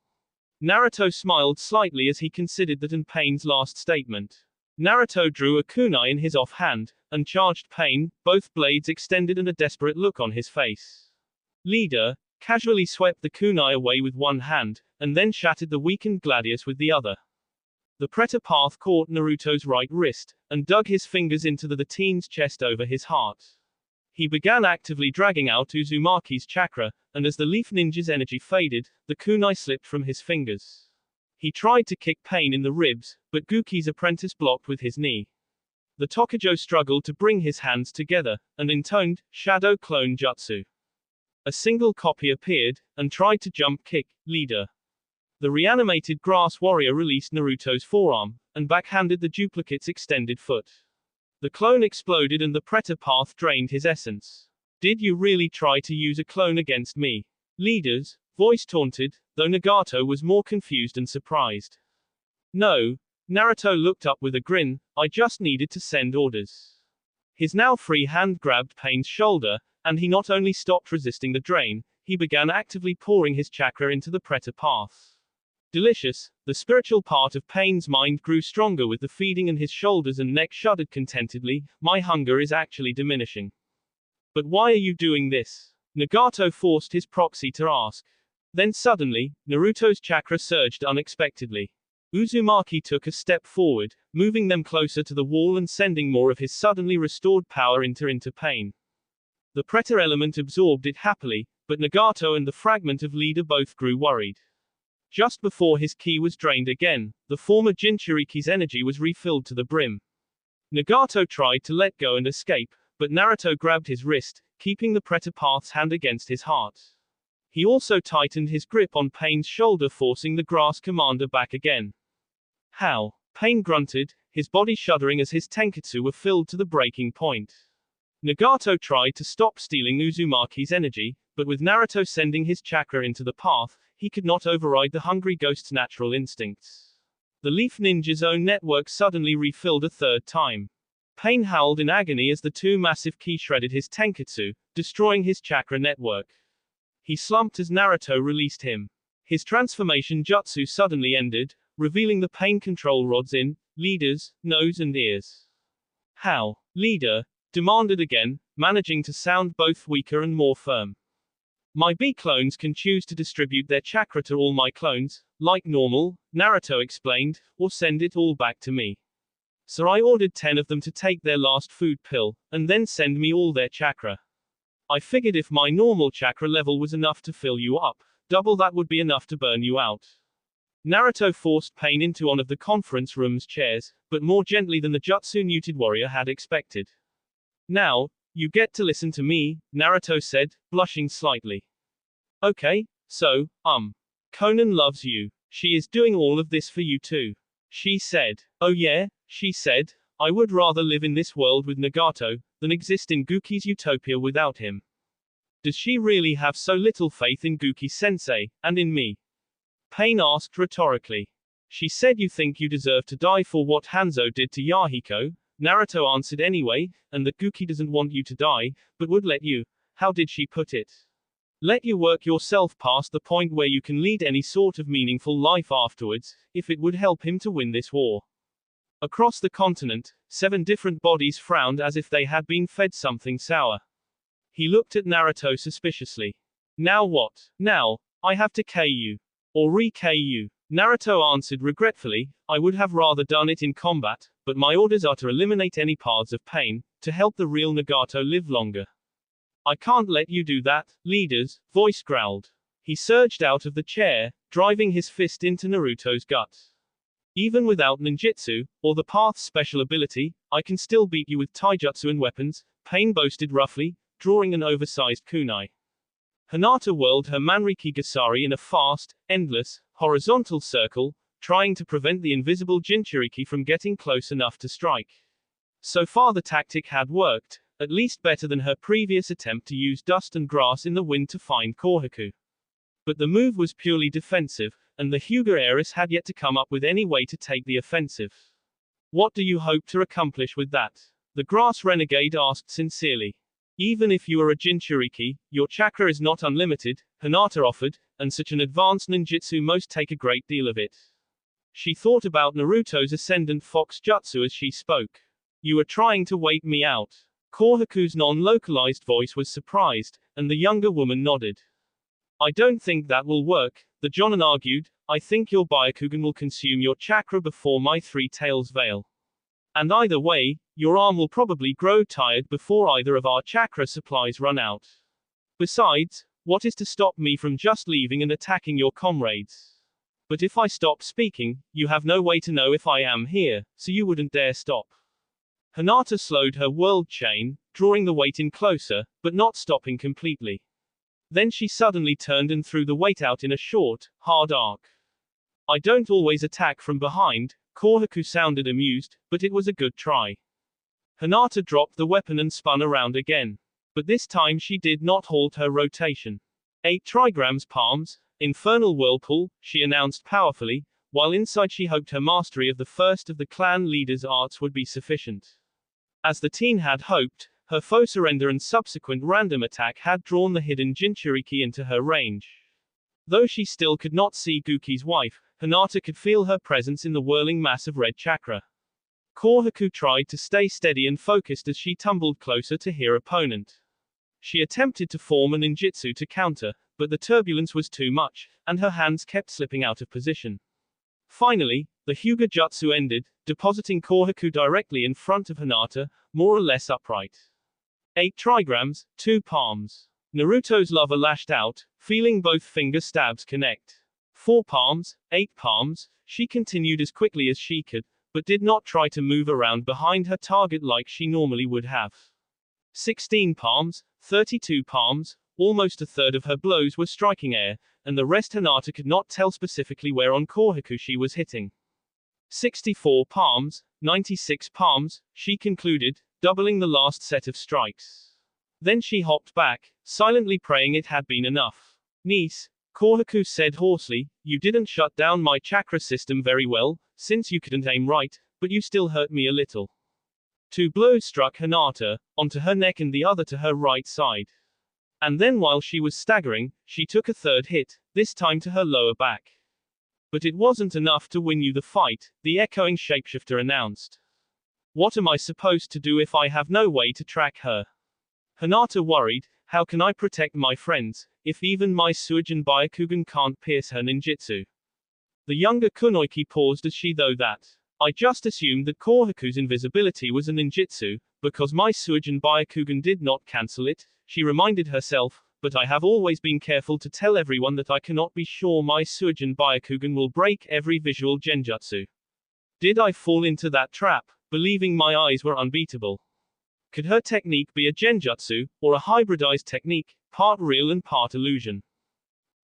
Naruto smiled slightly as he considered that and Pain's last statement. Naruto drew a kunai in his offhand, and charged Pain, both blades extended and a desperate look on his face. Leader casually swept the kunai away with one hand, and then shattered the weakened gladius with the other. The Preta path caught Naruto's right wrist, and dug his fingers into the teen's chest over his heart. He began actively dragging out Uzumaki's chakra, and as the leaf ninja's energy faded, the kunai slipped from his fingers. He tried to kick Pain in the ribs, but Guki's apprentice blocked with his knee. The Tokujo struggled to bring his hands together, and intoned, Shadow Clone Jutsu. A single copy appeared, and tried to jump kick, leader. The reanimated grass warrior released Naruto's forearm, and backhanded the duplicate's extended foot. The clone exploded and the Predator path drained his essence. Did you really try to use a clone against me? Leader's voice taunted, though Nagato was more confused and surprised. No. Naruto looked up with a grin, I just needed to send orders. His now free hand grabbed Pain's shoulder, and he not only stopped resisting the drain, he began actively pouring his chakra into the Predator path. Delicious, the spiritual part of Pain's mind grew stronger with the feeding and his shoulders and neck shuddered contentedly, my hunger is actually diminishing. But why are you doing this? Nagato forced his proxy to ask. Then suddenly, Naruto's chakra surged unexpectedly. Uzumaki took a step forward, moving them closer to the wall and sending more of his suddenly restored power into Pain. The Predator element absorbed it happily, but Nagato and the fragment of leader both grew worried. Just before his ki was drained again, the former Jinchuriki's energy was refilled to the brim. Nagato tried to let go and escape, but Naruto grabbed his wrist, keeping the Predator path's hand against his heart. He also tightened his grip on Pain's shoulder, forcing the grass commander back again. How? Pain grunted, his body shuddering as his tenketsu were filled to the breaking point. Nagato tried to stop stealing Uzumaki's energy, but with Naruto sending his chakra into the path, he could not override the hungry ghost's natural instincts. The Leaf Ninja's own network suddenly refilled a third time. Pain howled in agony as the two massive ki shredded his tenketsu, destroying his chakra network. He slumped as Naruto released him. His transformation jutsu suddenly ended, revealing the pain control rods in leader's nose and ears. How? Leader demanded again, managing to sound both weaker and more firm. My B clones can choose to distribute their chakra to all my clones, like normal, Naruto explained, or send it all back to me. So I ordered 10 of them to take their last food pill, and then send me all their chakra. I figured if my normal chakra level was enough to fill you up, double that would be enough to burn you out. Naruto forced Pain into one of the conference room's chairs, but more gently than the jutsu-neutered warrior had expected. Now, you get to listen to me, Naruto said, blushing slightly. Okay, so, Conan loves you. She is doing all of this for you too. She said. Oh yeah, she said, I would rather live in this world with Nagato, than exist in Guki's utopia without him. Does she really have so little faith in Guki-sensei, and in me? Pain asked rhetorically. She said you think you deserve to die for what Hanzo did to Yahiko, Naruto answered anyway, and that Guki doesn't want you to die, but would let you, how did she put it? Let you work yourself past the point where you can lead any sort of meaningful life afterwards, if it would help him to win this war. Across the continent, 7 different bodies frowned as if they had been fed something sour. He looked at Naruto suspiciously. Now what? Now, I have to K you. Or re-K you. Naruto answered regretfully, I would have rather done it in combat, but my orders are to eliminate any paths of pain, to help the real Nagato live longer. I can't let you do that, leader's voice growled. He surged out of the chair, driving his fist into Naruto's gut. Even without ninjutsu, or the path's special ability, I can still beat you with taijutsu and weapons, Pain boasted roughly, drawing an oversized kunai. Hinata whirled her Manriki Gasari in a fast, endless, horizontal circle, trying to prevent the invisible Jinchuriki from getting close enough to strike. So far the tactic had worked, at least better than her previous attempt to use dust and grass in the wind to find Kohaku. But the move was purely defensive, and the Hyuga heiress had yet to come up with any way to take the offensive. What do you hope to accomplish with that? The grass renegade asked sincerely. Even if you are a Jinchuriki, your chakra is not unlimited, Hinata offered, and such an advanced ninjutsu most take a great deal of it. She thought about Naruto's ascendant fox jutsu as she spoke. You are trying to wait me out. Kohaku's non-localized voice was surprised, and the younger woman nodded. I don't think that will work, the Jonin argued, I think your Byakugan will consume your chakra before my 3 tails veil. And either way, your arm will probably grow tired before either of our chakra supplies run out. Besides, what is to stop me from just leaving and attacking your comrades? But if I stop speaking, you have no way to know if I am here, so you wouldn't dare stop. Hinata slowed her world chain, drawing the weight in closer, but not stopping completely. Then she suddenly turned and threw the weight out in a short, hard arc. I don't always attack from behind, Kohaku sounded amused, but it was a good try. Hinata dropped the weapon and spun around again. But this time she did not halt her rotation. 8 trigrams palms, infernal whirlpool, she announced powerfully, while inside she hoped her mastery of the first of the clan leader's arts would be sufficient. As the teen had hoped, her foe surrender and subsequent random attack had drawn the hidden Jinchuriki into her range. Though she still could not see Guki's wife, Hinata could feel her presence in the whirling mass of red chakra. Kohaku tried to stay steady and focused as she tumbled closer to her opponent. She attempted to form a ninjutsu to counter, but the turbulence was too much, and her hands kept slipping out of position. Finally, the Hyuga Jutsu ended, depositing Kohaku directly in front of Hinata, more or less upright. 8 trigrams, 2 palms. Naruto's lover lashed out, feeling both finger stabs connect. 4 palms, 8 palms, she continued as quickly as she could, but did not try to move around behind her target like she normally would have. 16 palms, 32 palms, almost a third of her blows were striking air, and the rest Hinata could not tell specifically where on Kohaku she was hitting. 64 palms, 96 palms, she concluded, doubling the last set of strikes. Then she hopped back, silently praying it had been enough. Niece, Kohaku said hoarsely, you didn't shut down my chakra system very well, since you couldn't aim right, but you still hurt me a little. 2 blows struck Hinata, onto her neck and the other to her right side. And then while she was staggering, she took a third hit, this time to her lower back. But it wasn't enough to win you the fight, the echoing shapeshifter announced. What am I supposed to do if I have no way to track her? Hinata worried, how can I protect my friends, if even my Suijin Byakugan can't pierce her ninjutsu? The younger Kunoichi paused as she though that. I just assumed that Kohaku's invisibility was a ninjutsu, because my Suijin Byakugan did not cancel it, she reminded herself, but I have always been careful to tell everyone that I cannot be sure my Suijin Byakugan will break every visual genjutsu. Did I fall into that trap, believing my eyes were unbeatable? Could her technique be a genjutsu, or a hybridized technique, part real and part illusion?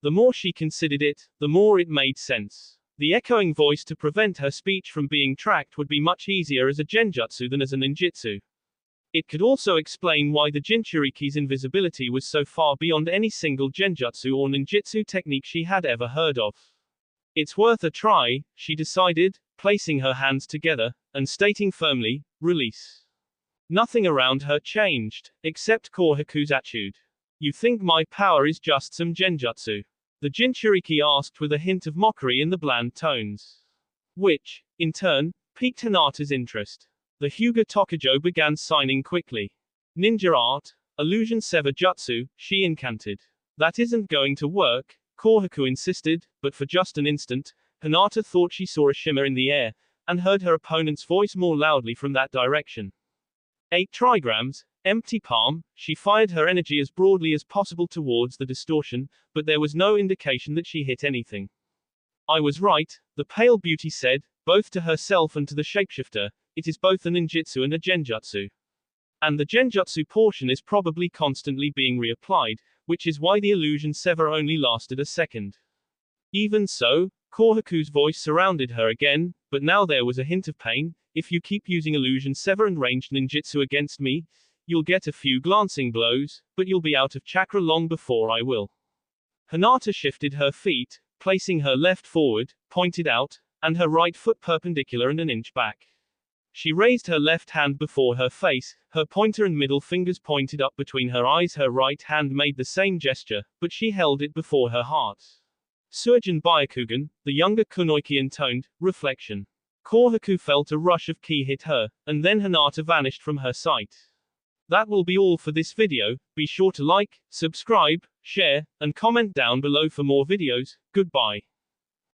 The more she considered it, the more it made sense. The echoing voice to prevent her speech from being tracked would be much easier as a genjutsu than as a ninjutsu. It could also explain why the Jinchuriki's invisibility was so far beyond any single genjutsu or ninjutsu technique she had ever heard of. It's worth a try, she decided, placing her hands together, and stating firmly, release. Nothing around her changed, except Kohaku's attitude. You think my power is just some genjutsu? The Jinchuriki asked with a hint of mockery in the bland tones. Which, in turn, piqued Hinata's interest. The Hyuga Tokujo began signing quickly. Ninja art, illusion sever jutsu, she incanted. That isn't going to work, Kohaku insisted, but for just an instant, Hinata thought she saw a shimmer in the air, and heard her opponent's voice more loudly from that direction. 8 trigrams, empty palm, she fired her energy as broadly as possible towards the distortion, but there was no indication that she hit anything. I was right, the pale beauty said, both to herself and to the shapeshifter, it is both a ninjutsu and a genjutsu. And the genjutsu portion is probably constantly being reapplied, which is why the illusion sever only lasted a second. Even so, Kohaku's voice surrounded her again, but now there was a hint of pain. If you keep using illusion sever and ranged ninjutsu against me, you'll get a few glancing blows, but you'll be out of chakra long before I will. Hinata shifted her feet, placing her left forward, pointed out, and her right foot perpendicular and an inch back. She raised her left hand before her face, her pointer and middle fingers pointed up between her eyes. Her right hand made the same gesture, but she held it before her heart. Suijin Byakugan, the younger Kunoichi intoned, reflection. Kohaku felt a rush of ki hit her, and then Hinata vanished from her sight. That will be all for this video. Be sure to like, subscribe, share, and comment down below for more videos. Goodbye.